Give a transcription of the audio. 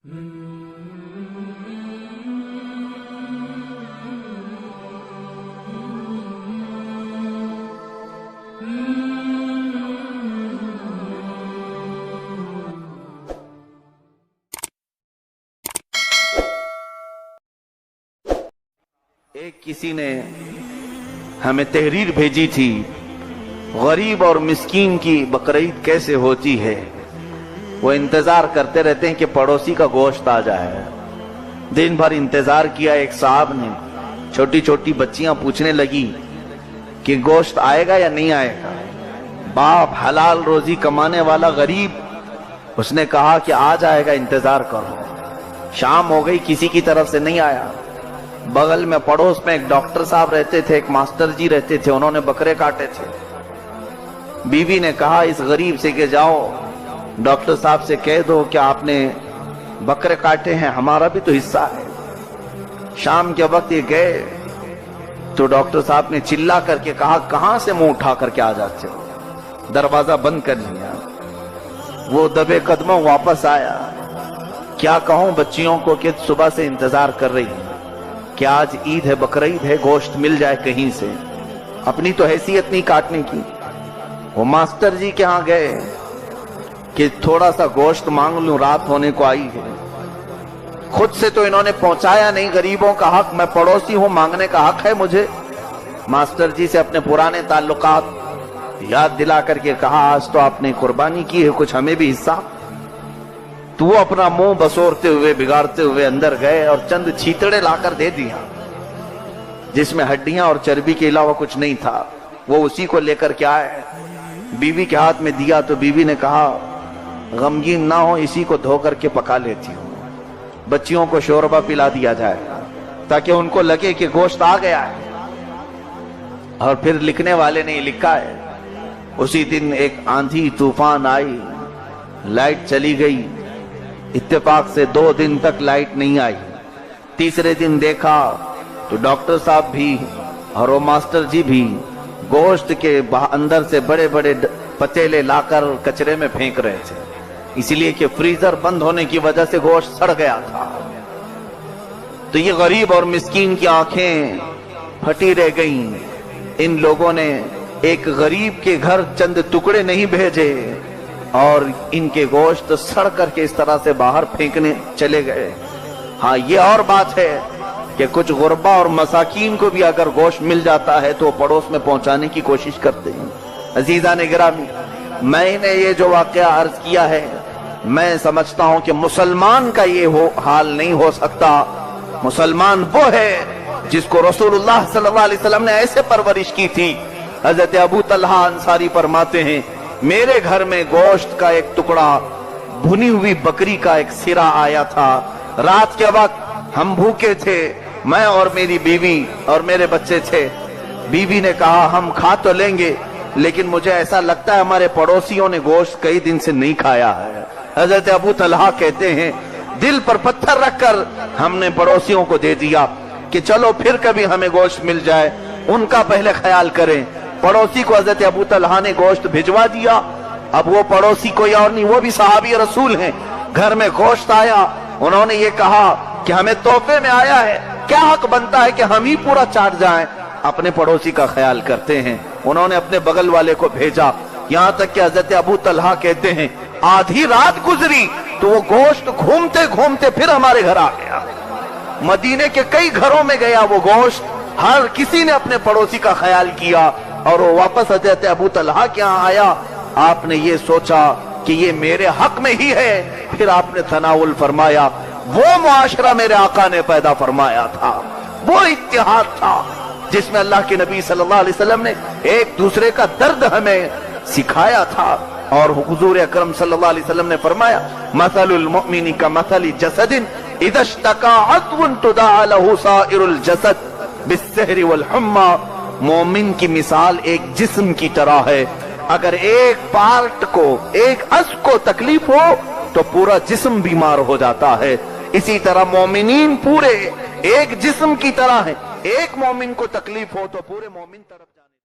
एक किसी ने हमें तहरीर भेजी थी, गरीब और मिस्कीन की बकरीद कैसे होती है। वो इंतजार करते रहते हैं कि पड़ोसी का गोश्त आ जाए। दिन भर इंतजार किया। एक साहब ने, छोटी छोटी बच्चियां पूछने लगी कि गोश्त आएगा या नहीं आएगा। बाप हलाल रोजी कमाने वाला गरीब, उसने कहा कि आ जाएगा, इंतजार करो। शाम हो गई, किसी की तरफ से नहीं आया। बगल में पड़ोस में एक डॉक्टर साहब रहते थे, एक मास्टर जी रहते थे, उन्होंने बकरे काटे थे। बीवी ने कहा इस गरीब से कि जाओ डॉक्टर साहब से कह दो कि आपने बकरे काटे हैं, हमारा भी तो हिस्सा है। शाम के वक्त ये गए तो डॉक्टर साहब ने चिल्ला करके कहा कहां से मुंह उठा करके आ जाते हो। दरवाजा बंद कर लिया। वो दबे कदमों वापस आया। क्या कहूं बच्चियों को कि सुबह से इंतजार कर रही है कि आज ईद है, बकरीद है, गोश्त मिल जाए कहीं से। अपनी तो हैसियत नहीं काटने की। वो मास्टर जी के यहां गए कि थोड़ा सा गोश्त मांग लूं, रात होने को आई है। खुद से तो इन्होंने पहुंचाया नहीं, गरीबों का हक, मैं पड़ोसी हूं, मांगने का हक है मुझे। मास्टर जी से अपने पुराने ताल्लुकात याद दिला करके कहा आज तो आपने कुर्बानी की है, कुछ हमें भी हिस्सा। तो वो अपना मुंह बसोरते हुए, बिगाड़ते हुए अंदर गए और चंद छीतड़े लाकर दे दिया, जिसमें हड्डियां और चर्बी के अलावा कुछ नहीं था। वो उसी को लेकर के आए, बीवी के हाथ में दिया तो बीवी ने कहा गमगीन ना हो, इसी को धो करके पका लेती हूँ, बच्चियों को शोरबा पिला दिया जाएगा ताकि उनको लगे कि गोश्त आ गया है। और फिर लिखने वाले ने लिखा है उसी दिन एक आंधी तूफान आई, लाइट चली गई। इत्तेफाक से 2 दिन तक लाइट नहीं आई। तीसरे दिन देखा तो डॉक्टर साहब भी और वो मास्टर जी भी गोश्त के अंदर से बड़े बड़े पतीले लाकर कचरे में फेंक रहे थे, इसलिए कि फ्रीजर बंद होने की वजह से गोश्त सड़ गया था। तो ये गरीब और मिस्कीन की आंखें फटी रह गईं। इन लोगों ने एक गरीब के घर चंद टुकड़े नहीं भेजे और इनके गोश्त सड़ करके इस तरह से बाहर फेंकने चले गए। हाँ, ये और बात है कि कुछ गुरबा और मसाकीन को भी अगर गोश्त मिल जाता है तो पड़ोस में पहुंचाने की कोशिश करते हैं। अजीजा ने गिरामी, मैंने ये जो वाकया अर्ज किया है, मैं समझता हूं कि मुसलमान का ये हाल नहीं हो सकता। मुसलमान वो है जिसको रसूलुल्लाह सल्लल्लाहु अलैहि वसल्लम ने ऐसे परवरिश की थी। हजरत अबू तलहा अंसारी फरमाते हैं मेरे घर में गोश्त का एक टुकड़ा, भुनी हुई बकरी का एक सिरा आया था। रात के वक्त हम भूखे थे, मैं और मेरी बीवी और मेरे बच्चे थे। बीवी ने कहा हम खा तो लेंगे, लेकिन मुझे ऐसा लगता है हमारे पड़ोसियों ने गोश्त कई दिन से नहीं खाया है। हजरत अबू तलहा कहते हैं दिल पर पत्थर रखकर हमने पड़ोसियों को दे दिया कि चलो फिर कभी हमें गोश्त मिल जाए, उनका पहले ख्याल करें। पड़ोसी को हजरत अबू तलहा ने गोश्त भिजवा दिया। अब वो पड़ोसी कोई और नहीं, वो भी सहाबी रसूल हैं। घर में गोश्त आया, उन्होंने ये कहा कि हमें तोहफे में आया है, क्या हक बनता है कि हम ही पूरा चाट जाएं। अपने पड़ोसी का ख्याल करते हैं। उन्होंने अपने बगल वाले को भेजा, यहां तक कि हजरत अबू तलहा कहते हैं आधी रात गुजरी तो वो गोश्त घूमते घूमते फिर हमारे घर आ गया। मदीने के कई घरों में गया वो गोश्त, हर किसी ने अपने पड़ोसी का ख्याल किया और वो वापस हजरत अबू तलहा के यहाँ आया। आपने ये सोचा कि ये मेरे हक में ही है, फिर आपने तनाउल फरमाया। वो मुआशरा मेरे आका ने पैदा फरमाया था, वो इत्तिहाद था जिसमें अल्लाह के नबी सल्लल्लाहु अलैहि वसल्लम ने एक दूसरे का दर्द हमें सिखाया था। और हुजूर अकरम सल्लल्लाहु अलैहि वसल्लम ने फरमाया मसलुल मुमिनी का मसली जसदिन इज़ा इश्तका अद्वन तुदा लहु साइरुल जसद बिस्सहरी वल हुम्मा। मोमिन की मिसाल एक जिस्म की तरह है, अगर एक पार्ट को, एक अज़्व को तकलीफ हो तो पूरा जिस्म बीमार हो जाता है। इसी तरह मोमिनीन पूरे एक जिस्म की तरह है, एक मोमिन को तकलीफ हो तो पूरे मोमिन तरफ